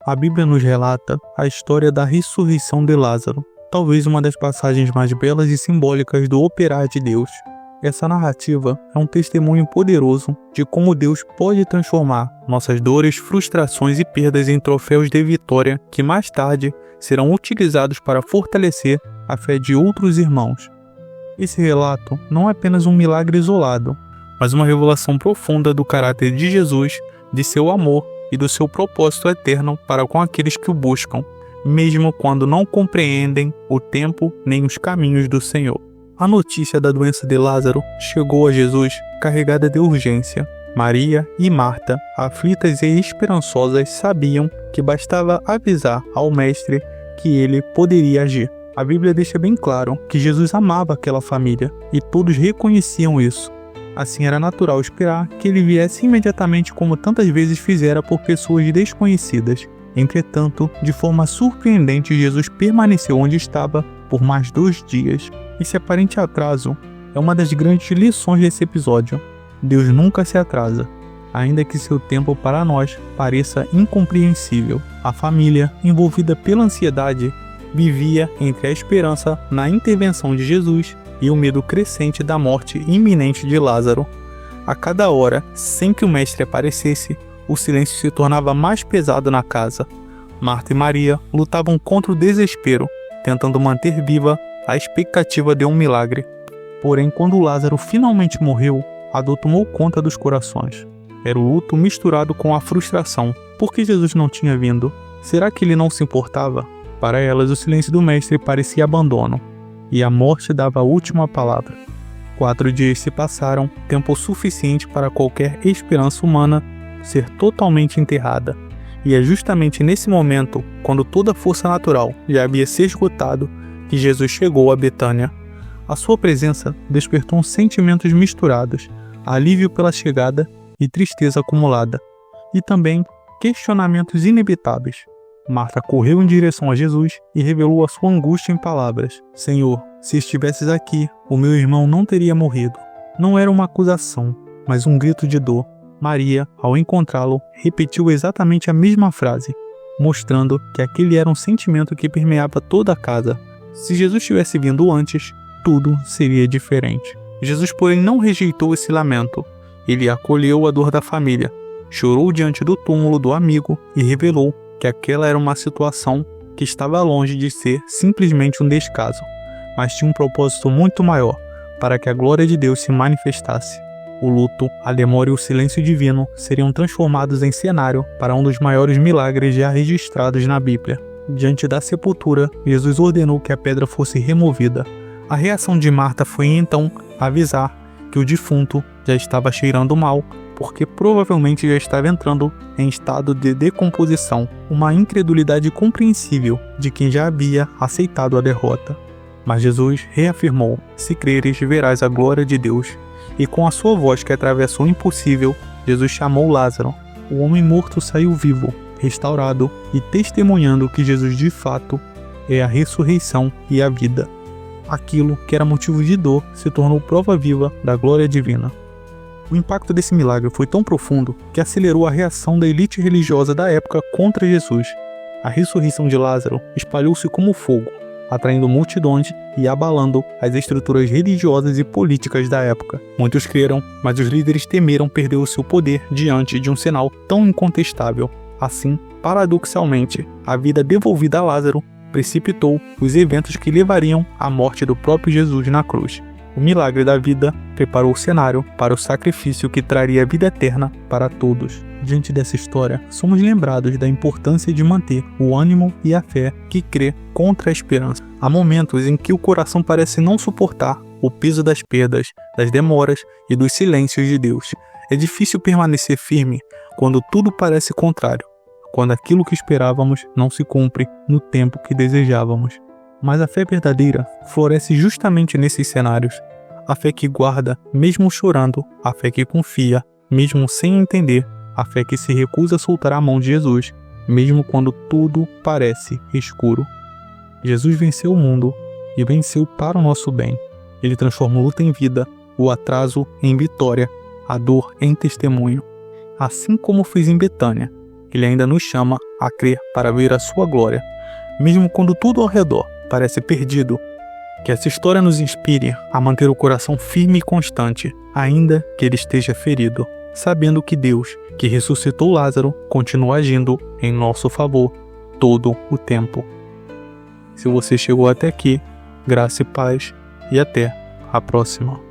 a Bíblia nos relata a história da ressurreição de Lázaro, talvez uma das passagens mais belas e simbólicas do operar de Deus. Essa narrativa é um testemunho poderoso de como Deus pode transformar nossas dores, frustrações e perdas em troféus de vitória que mais tarde serão utilizados para fortalecer a fé de outros irmãos. Esse relato não é apenas um milagre isolado, mas uma revelação profunda do caráter de Jesus, de seu amor e do seu propósito eterno para com aqueles que o buscam, mesmo quando não compreendem o tempo nem os caminhos do Senhor. A notícia da doença de Lázaro chegou a Jesus carregada de urgência. Maria e Marta, aflitas e esperançosas, sabiam que bastava avisar ao Mestre que ele poderia agir. A Bíblia deixa bem claro que Jesus amava aquela família e todos reconheciam isso. Assim era natural esperar que ele viesse imediatamente, como tantas vezes fizera por pessoas desconhecidas. Entretanto, de forma surpreendente, Jesus permaneceu onde estava por mais 2 dias. Esse aparente atraso é uma das grandes lições desse episódio. Deus nunca se atrasa, ainda que seu tempo para nós pareça incompreensível. A família, envolvida pela ansiedade, vivia entre a esperança na intervenção de Jesus e o medo crescente da morte iminente de Lázaro. A cada hora, sem que o Mestre aparecesse, o silêncio se tornava mais pesado na casa. Marta e Maria lutavam contra o desespero, tentando manter viva a expectativa de um milagre. Porém, quando Lázaro finalmente morreu, a dor tomou conta dos corações. Era o luto misturado com a frustração. Por que Jesus não tinha vindo? Será que ele não se importava? Para elas, o silêncio do Mestre parecia abandono, e a morte dava a última palavra. 4 dias se passaram, tempo suficiente para qualquer esperança humana ser totalmente enterrada. E é justamente nesse momento, quando toda a força natural já havia se esgotado, que Jesus chegou a Betânia. A sua presença despertou sentimentos misturados, alívio pela chegada e tristeza acumulada, e também questionamentos inevitáveis. Marta correu em direção a Jesus e revelou a sua angústia em palavras: Senhor, se estivesses aqui, o meu irmão não teria morrido. Não era uma acusação, mas um grito de dor. Maria, ao encontrá-lo, repetiu exatamente a mesma frase, mostrando que aquele era um sentimento que permeava toda a casa. Se Jesus tivesse vindo antes, tudo seria diferente. Jesus, porém, não rejeitou esse lamento. Ele acolheu a dor da família, chorou diante do túmulo do amigo e revelou que aquela era uma situação que estava longe de ser simplesmente um descaso, mas tinha um propósito muito maior, para que a glória de Deus se manifestasse. O luto, a demora e o silêncio divino seriam transformados em cenário para um dos maiores milagres já registrados na Bíblia. Diante da sepultura, Jesus ordenou que a pedra fosse removida. A reação de Marta foi então avisar que o defunto já estava cheirando mal, porque provavelmente já estava entrando em estado de decomposição, uma incredulidade compreensível de quem já havia aceitado a derrota. Mas Jesus reafirmou: se creres, verás a glória de Deus. E com a sua voz que atravessa o impossível, Jesus chamou Lázaro. O homem morto saiu vivo, restaurado e testemunhando que Jesus de fato é a ressurreição e a vida. Aquilo que era motivo de dor se tornou prova viva da glória divina. O impacto desse milagre foi tão profundo que acelerou a reação da elite religiosa da época contra Jesus. A ressurreição de Lázaro espalhou-se como fogo, atraindo multidões e abalando as estruturas religiosas e políticas da época. Muitos creram, mas os líderes temeram perder o seu poder diante de um sinal tão incontestável. Assim, paradoxalmente, a vida devolvida a Lázaro precipitou os eventos que levariam à morte do próprio Jesus na cruz. O milagre da vida preparou o cenário para o sacrifício que traria a vida eterna para todos. Diante dessa história, somos lembrados da importância de manter o ânimo e a fé que crê contra a esperança. Há momentos em que o coração parece não suportar o peso das perdas, das demoras e dos silêncios de Deus. É difícil permanecer firme quando tudo parece contrário, quando aquilo que esperávamos não se cumpre no tempo que desejávamos. Mas a fé verdadeira floresce justamente nesses cenários. A fé que guarda, mesmo chorando, a fé que confia, mesmo sem entender, a fé que se recusa a soltar a mão de Jesus, mesmo quando tudo parece escuro. Jesus venceu o mundo e venceu para o nosso bem. Ele transforma a luta em vida, o atraso em vitória, a dor em testemunho. Assim como fez em Betânia, Ele ainda nos chama a crer para ver a sua glória, mesmo quando tudo ao redor parece perdido. Que essa história nos inspire a manter o coração firme e constante, ainda que ele esteja ferido, sabendo que Deus, que ressuscitou Lázaro, continua agindo em nosso favor todo o tempo. Se você chegou até aqui, graça e paz, e até a próxima.